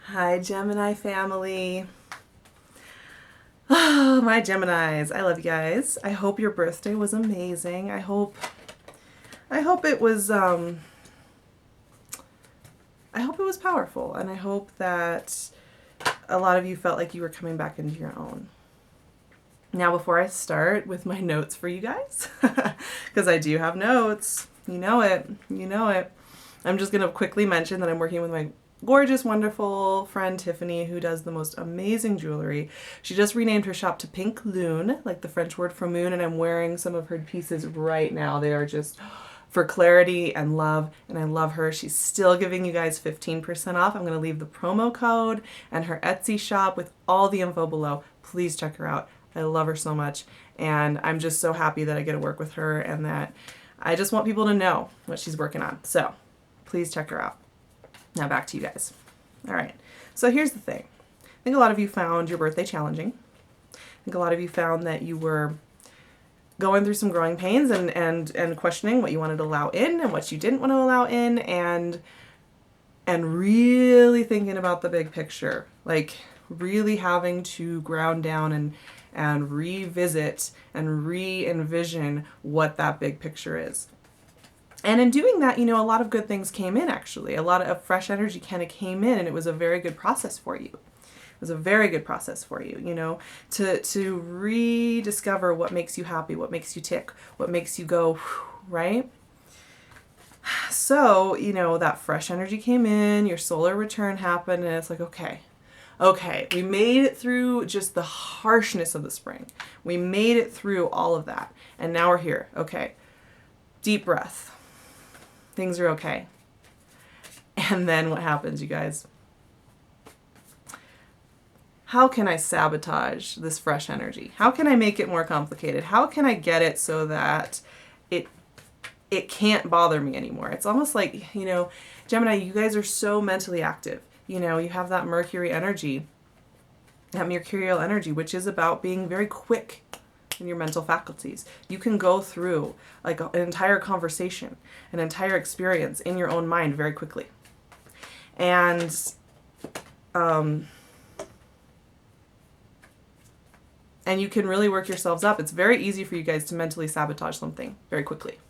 Hi, Gemini family. Oh, my Geminis. I love you guys. I hope your birthday was amazing. I hope it was I hope it was powerful, and I hope that a lot of you felt like you were coming back into your own. Now, before I start with my notes for you guys, because I do have notes, you know it, I'm just going to quickly mention that I'm working with my gorgeous, wonderful friend Tiffany, who does the most amazing jewelry. She just renamed her shop to Pink LUNE, like the French word for moon, and I'm wearing some of her pieces right now. They are just for clarity and love, and I love her. She's still giving you guys 15% off. I'm going to leave the promo code and her Etsy shop with all the info below. Please check her out. I love her so much, and I'm just so happy that I get to work with her and that I just want people to know what she's working on. So please check her out. Now back to you guys. All right. So here's the thing. I think a lot of you found your birthday challenging. I think a lot of you found that you were going through some growing pains and questioning what you wanted to allow in and what you didn't want to allow in, and really thinking about the big picture. Like really having to ground down and revisit and re-envision what that big picture is. And in doing that, a lot of good things came in, actually. A lot of fresh energy kind of came in, and it was a very good process for you. It was a very good process for you, to rediscover what makes you happy, what makes you tick, what makes you go, right? So, that fresh energy came in, your solar return happened, and it's like, okay, we made it through just the harshness of the spring. We made it through all of that, and now we're here. Okay, deep breath. Things are okay. And then what happens, you guys? How can I sabotage this fresh energy? How can I make it more complicated? How can I get it so that it can't bother me anymore? It's almost like, Gemini, you guys are so mentally active. You have that Mercury energy, that mercurial energy, which is about being very quick in your mental faculties. You can go through like an entire conversation, an entire experience in your own mind very quickly. And you can really work yourselves up. It's very easy for you guys to mentally sabotage something very quickly.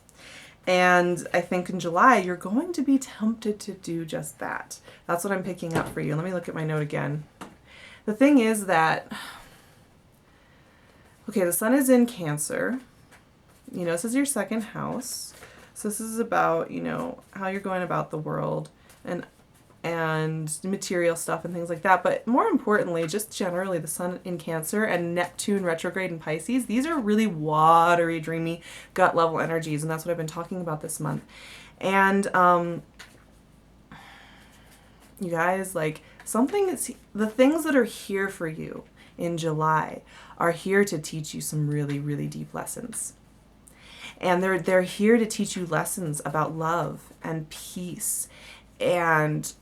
And I think in July, you're going to be tempted to do just that. That's what I'm picking up for you. Let me look at my note again. The thing is that, okay, the sun is in Cancer. This is your second house. So this is about, how you're going about the world and material stuff and things like that. But more importantly, just generally the sun in Cancer and Neptune retrograde in Pisces, these are really watery, dreamy, gut level energies. And that's what I've been talking about this month. And you guys, like the things that are here for you in July are here to teach you some really, really deep lessons. And they're here to teach you lessons about love and peace and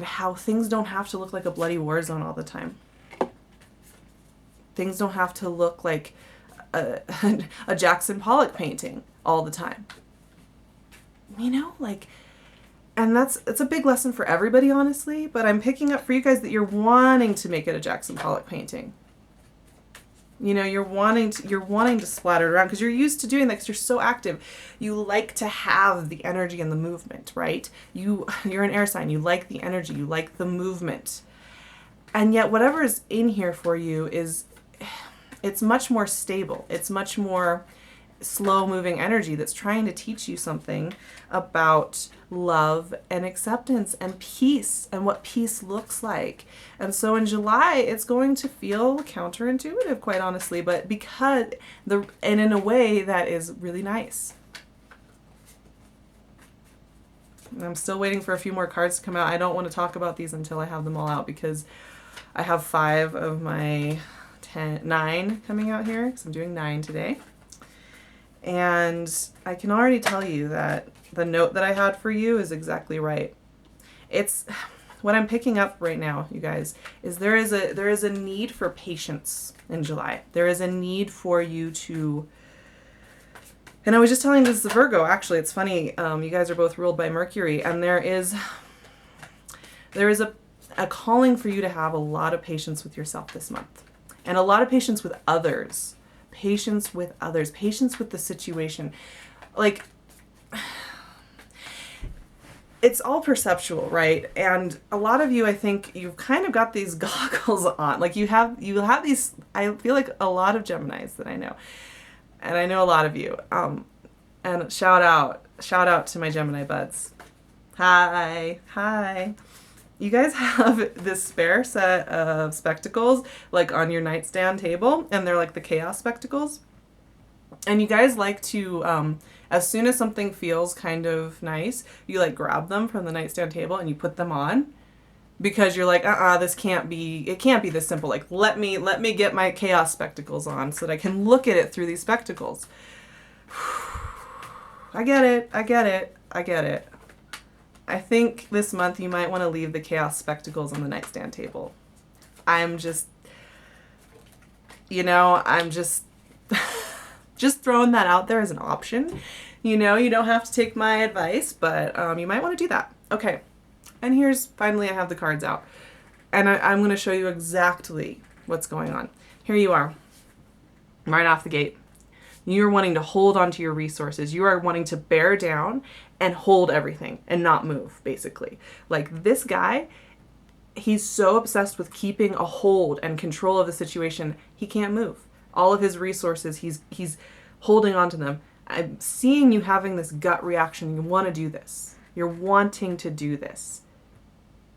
how things don't have to look like a bloody war zone all the time. Things don't have to look like a Jackson Pollock painting all the time. And it's a big lesson for everybody, honestly, but I'm picking up for you guys that you're wanting to make it a Jackson Pollock painting. You're wanting to splatter it around because you're used to doing that because you're so active. You like to have the energy and the movement, right? You're an air sign. You like the energy. You like the movement. And yet whatever is in here for you it's much more stable. It's much more slow moving energy that's trying to teach you something about love and acceptance and peace and what peace looks like. And so in July, it's going to feel counterintuitive, quite honestly, but and in a way that is really nice. And I'm still waiting for a few more cards to come out. I don't want to talk about these until I have them all out because I have 5 of my 9 coming out here because I'm doing 9 today. And I can already tell you that the note that I had for you is exactly right. It's what I'm picking up right now, you guys, is there is a need for patience in July. There is a need for you to, and I was just telling this to Virgo, actually, it's funny, you guys are both ruled by Mercury, and there is a a calling for you to have a lot of patience with yourself this month, and a lot of patience with others. Patience with others, patience with the situation. Like, it's all perceptual, right? And a lot of you, I think you've kind of got these goggles on. Like you have these, I feel like a lot of Geminis that I know. And I know a lot of you. And shout out to my Gemini buds. Hi. You guys have this spare set of spectacles like on your nightstand table, and they're like the chaos spectacles. And you guys like to, as soon as something feels kind of nice, you like grab them from the nightstand table and you put them on, because you're like, it can't be this simple. Like, let me get my chaos spectacles on so that I can look at it through these spectacles. I get it. I think this month you might want to leave the chaos spectacles on the nightstand table. I'm just just throwing that out there as an option. You don't have to take my advice, but you might want to do that. Okay. And here's, finally, I have the cards out. And I'm going to show you exactly what's going on. Here you are, right off the gate. You're wanting to hold onto your resources. You are wanting to bear down and hold everything and not move, basically. Like this guy, he's so obsessed with keeping a hold and control of the situation, he can't move. All of his resources, he's holding on to them. I'm seeing you having this gut reaction. You want to do this. You're wanting to do this.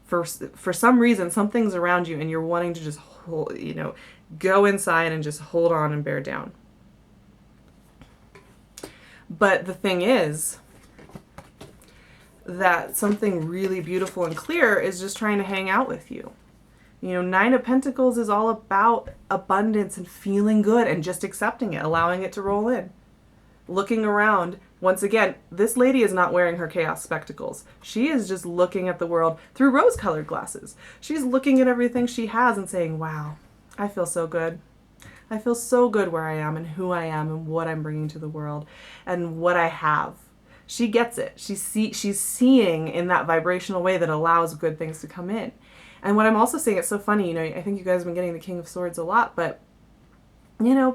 For some reason, something's around you and you're wanting to just hold, go inside and just hold on and bear down. But the thing is that something really beautiful and clear is just trying to hang out with you. Nine of Pentacles is all about abundance and feeling good and just accepting it, allowing it to roll in. Looking around, once again, this lady is not wearing her chaos spectacles. She is just looking at the world through rose-colored glasses. She's looking at everything she has and saying, wow, I feel so good. I feel so good where I am and who I am and what I'm bringing to the world and what I have. She gets it. She's seeing in that vibrational way that allows good things to come in. And what I'm also saying, it's so funny, I think you guys have been getting the King of Swords a lot, but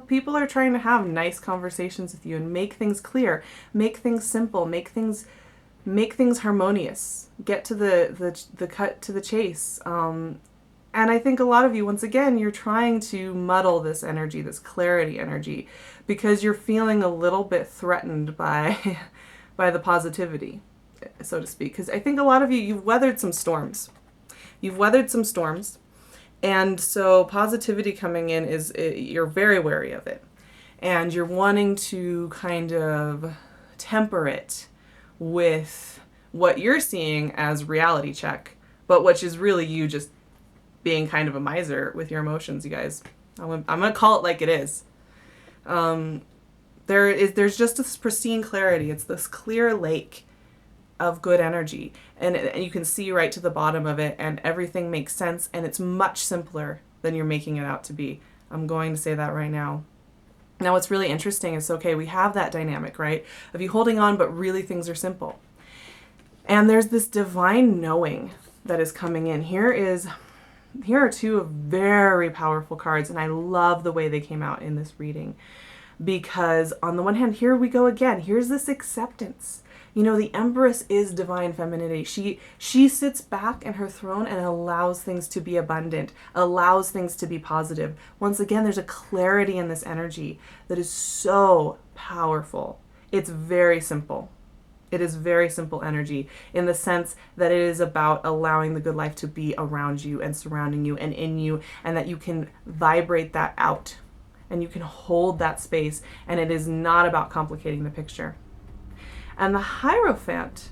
people are trying to have nice conversations with you and make things clear, make things simple, make things harmonious, get to the cut to the chase. And I think a lot of you, once again, you're trying to muddle this energy, this clarity energy, because you're feeling a little bit threatened by the positivity, so to speak. Because I think a lot of you, you've weathered some storms. And so positivity coming in you're very wary of it. And you're wanting to kind of temper it with what you're seeing as reality check, but which is really you just being kind of a miser with your emotions, you guys. I'm gonna call it like it is. There's just this pristine clarity. It's this clear lake of good energy, and you can see right to the bottom of it, and everything makes sense, and it's much simpler than you're making it out to be. I'm going to say that right now. Now, what's really interesting is, okay, we have that dynamic, right, of you holding on, but really things are simple. And there's this divine knowing that is coming in. Here are two very powerful cards, and I love the way they came out in this reading, because on the one hand, here we go again. Here's this acceptance. The Empress is divine femininity. She sits back in her throne and allows things to be abundant, allows things to be positive. Once again, there's a clarity in this energy that is so powerful. It's very simple. It is very simple energy in the sense that it is about allowing the good life to be around you and surrounding you and in you, and that you can vibrate that out and you can hold that space, and it is not about complicating the picture. And the Hierophant.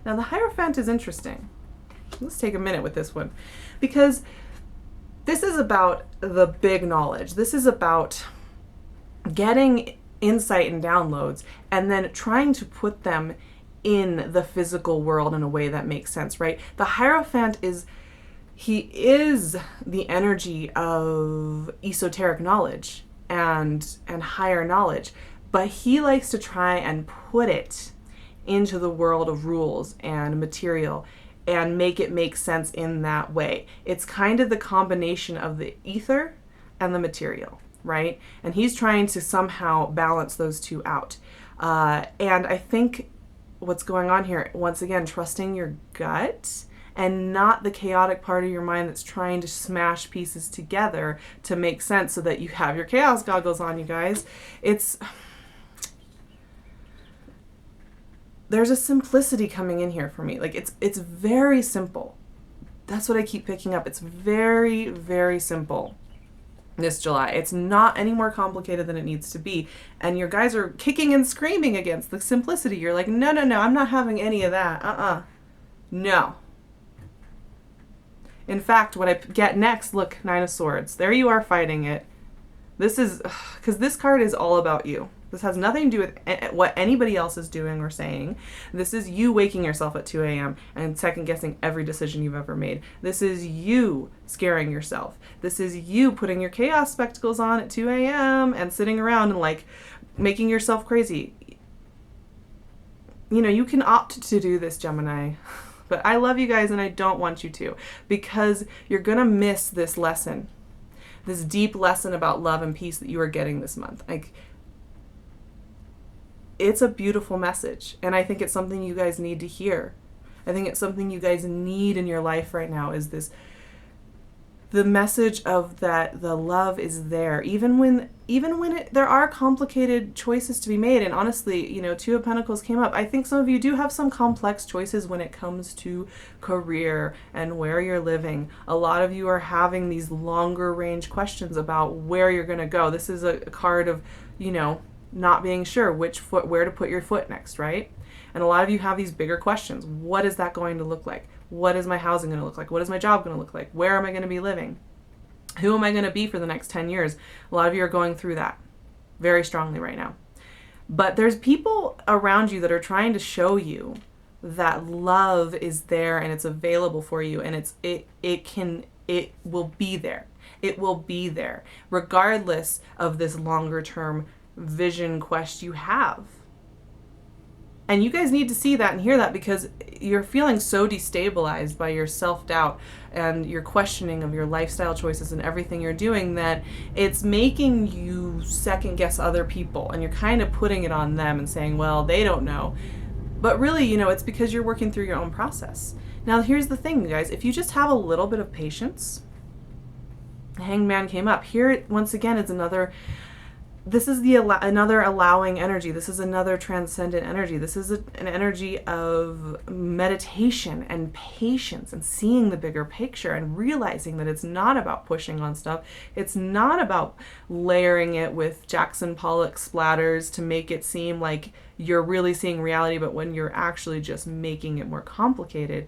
Now the Hierophant is interesting. Let's take a minute with this one, because this is about the big knowledge. This is about getting insight and downloads and then trying to put them in the physical world in a way that makes sense, right? The Hierophant is the energy of esoteric knowledge and higher knowledge, but he likes to try and put it into the world of rules and material and make it make sense in that way. It's kind of the combination of the ether and the material, right? And he's trying to somehow balance those two out. And I think what's going on here, once again, trusting your gut and not the chaotic part of your mind that's trying to smash pieces together to make sense so that you have your chaos goggles on, you guys. There's a simplicity coming in here for me. Like it's very simple. That's what I keep picking up. It's very, very simple this July. It's not any more complicated than it needs to be. And your guys are kicking and screaming against the simplicity. You're like, no, I'm not having any of that. No. In fact, what I get next, look, Nine of Swords. There you are fighting it. This is, because this card is all about you. This has nothing to do with what anybody else is doing or saying. This is you waking yourself at 2 a.m. and second guessing every decision you've ever made. This is you scaring yourself. This is you putting your chaos spectacles on at 2 a.m. and sitting around and like making yourself crazy. You know, you can opt to do this, Gemini. But I love you guys and I don't want you to, because you're going to miss this lesson, this deep lesson about love and peace that you are getting this month. Like, it's a beautiful message, and I think it's something you guys need to hear. I think it's something you guys need in your life right now, is this, the message of that the love is there, even when there are complicated choices to be made. And honestly, you know, Two of Pentacles came up. I think some of you do have some complex choices when it comes to career and where you're living. A lot of you are having these longer range questions about where you're going to go. This is a card of, you know, not being sure where to put your foot next, right? And a lot of you have these bigger questions. What is that going to look like? What is my housing going to look like? What is my job going to look like? Where am I going to be living? Who am I going to be for the next 10 years? A lot of you are going through that very strongly right now. But there's people around you that are trying to show you that love is there and it's available for you, and it will be there. It will be there regardless of this longer term vision quest you have. And you guys need to see that and hear that, because you're feeling so destabilized by your self-doubt and your questioning of your lifestyle choices and everything you're doing that it's making you second guess other people, and you're kind of putting it on them and saying, well, they don't know. But really, you know, it's because you're working through your own process. Now, here's the thing, you guys. If you just have a little bit of patience, the Hanged Man came up. Here, once again, is another... This is another allowing energy. This is another transcendent energy. This is an energy of meditation and patience and seeing the bigger picture and realizing that it's not about pushing on stuff. It's not about layering it with Jackson Pollock splatters to make it seem like you're really seeing reality, but when you're actually just making it more complicated.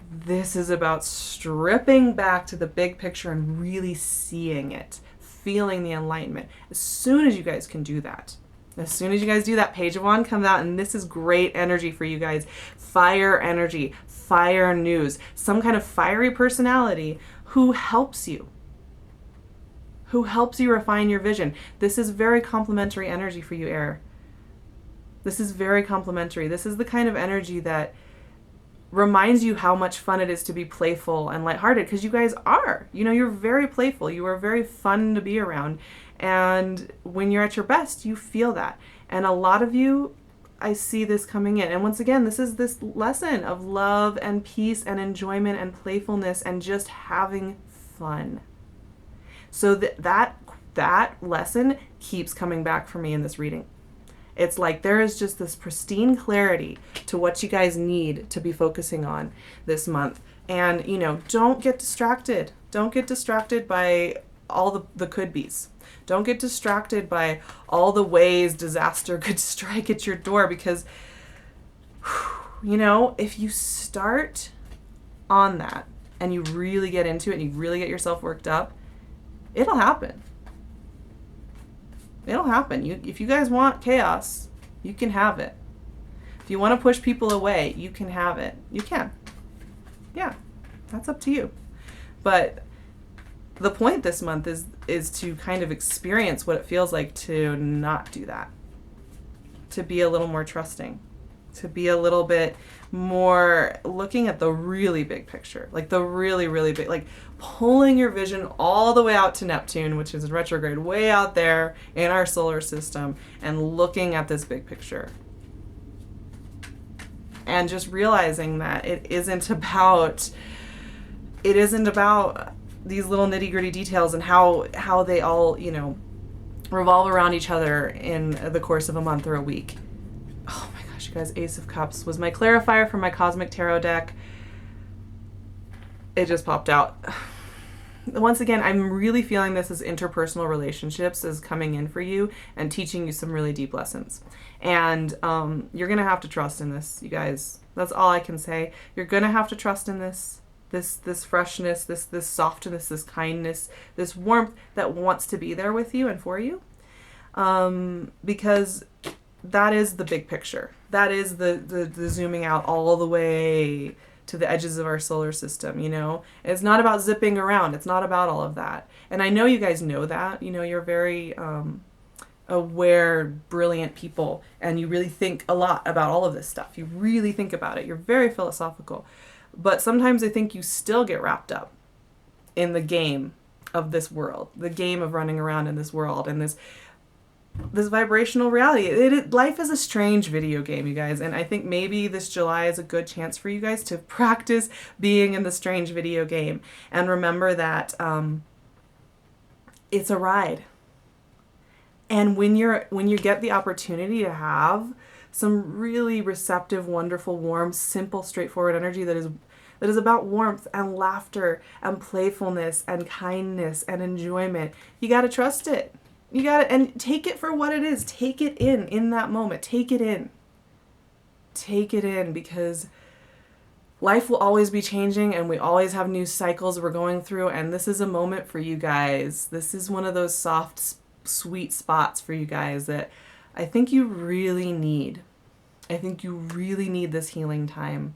This is about stripping back to the big picture and really seeing it. Feeling the enlightenment. As soon as you guys can do that, as soon as you guys do that, Page of Wands comes out, and this is great energy for you guys. Fire energy, fire news, some kind of fiery personality who helps you refine your vision. This is very complimentary energy for you, Air. This is very complimentary. This is the kind of energy that reminds you how much fun it is to be playful and lighthearted, because you guys are. You know, you're very playful. You are very fun to be around. And when you're at your best, you feel that. And a lot of you, I see this coming in. And once again, this is this lesson of love and peace and enjoyment and playfulness and just having fun. So that lesson keeps coming back for me in this reading. It's like there is just this pristine clarity to what you guys need to be focusing on this month. And, you know, don't get distracted. Don't get distracted by all the could-be's. Don't get distracted by all the ways disaster could strike at your door, because, you know, if you start on that and you really get into it and you really get yourself worked up, it'll happen. It'll happen. If you guys want chaos, you can have it. If you want to push people away, you can have it. You can. Yeah, that's up to you. But the point this month is to kind of experience what it feels like to not do that. To be a little more trusting. to be a little bit more looking at the really big picture, like the really, really big, like pulling your vision all the way out to Neptune, which is retrograde way out there in our solar system, and looking at this big picture. And just realizing that it isn't about these little nitty-gritty details and how they all, you know, revolve around each other in the course of a month or a week. Oh my gosh, you guys, Ace of Cups was my clarifier for my Cosmic Tarot deck. It just popped out. Once again, I'm really feeling this as interpersonal relationships is coming in for you and teaching you some really deep lessons. And you're going to have to trust in this, you guys. That's all I can say. You're going to have to trust in this freshness, this softness, this kindness, this warmth that wants to be there with you and for you. Because that is the big picture. That is the zooming out all the way to the edges of our solar system, you know? It's not about zipping around. It's not about all of that. And I know you guys know that. You know, you're very aware, brilliant people, and you really think a lot about all of this stuff. You really think about it. You're very philosophical. But sometimes I think you still get wrapped up in the game of this world, the game of running around in this world and this vibrational reality. Life is a strange video game, you guys, and I think maybe this July is a good chance for you guys to practice being in the strange video game and remember that it's a ride. And when you get the opportunity to have some really receptive, wonderful, warm, simple, straightforward energy that is about warmth and laughter and playfulness and kindness and enjoyment, you got to trust it. You got to, and take it for what it is. Take it in that moment. Take it in. Take it in, because life will always be changing and we always have new cycles we're going through, and this is a moment for you guys. This is one of those soft, sweet spots for you guys that I think you really need. I think you really need this healing time.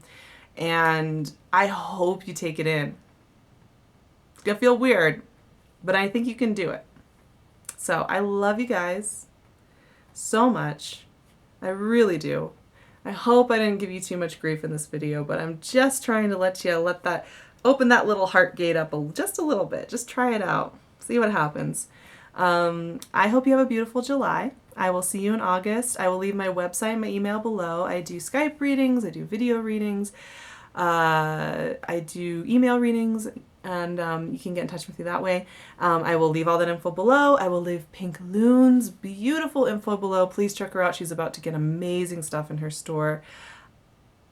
And I hope you take it in. It's going to feel weird, but I think you can do it. So I love you guys so much. I really do. I hope I didn't give you too much grief in this video, but I'm just trying to open that little heart gate up just a little bit. Just try it out. See what happens. I hope you have a beautiful July. I will see you in August. I will leave my website and my email below. I do Skype readings. I do video readings. I do email readings, and you can get in touch with me that way. I will leave all that info below. I will leave Pink LUNE's beautiful info below. Please check her out. She's about to get amazing stuff in her store.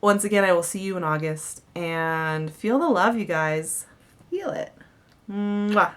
Once again, I will see you in August, and feel the love, you guys. Feel it. Mwah.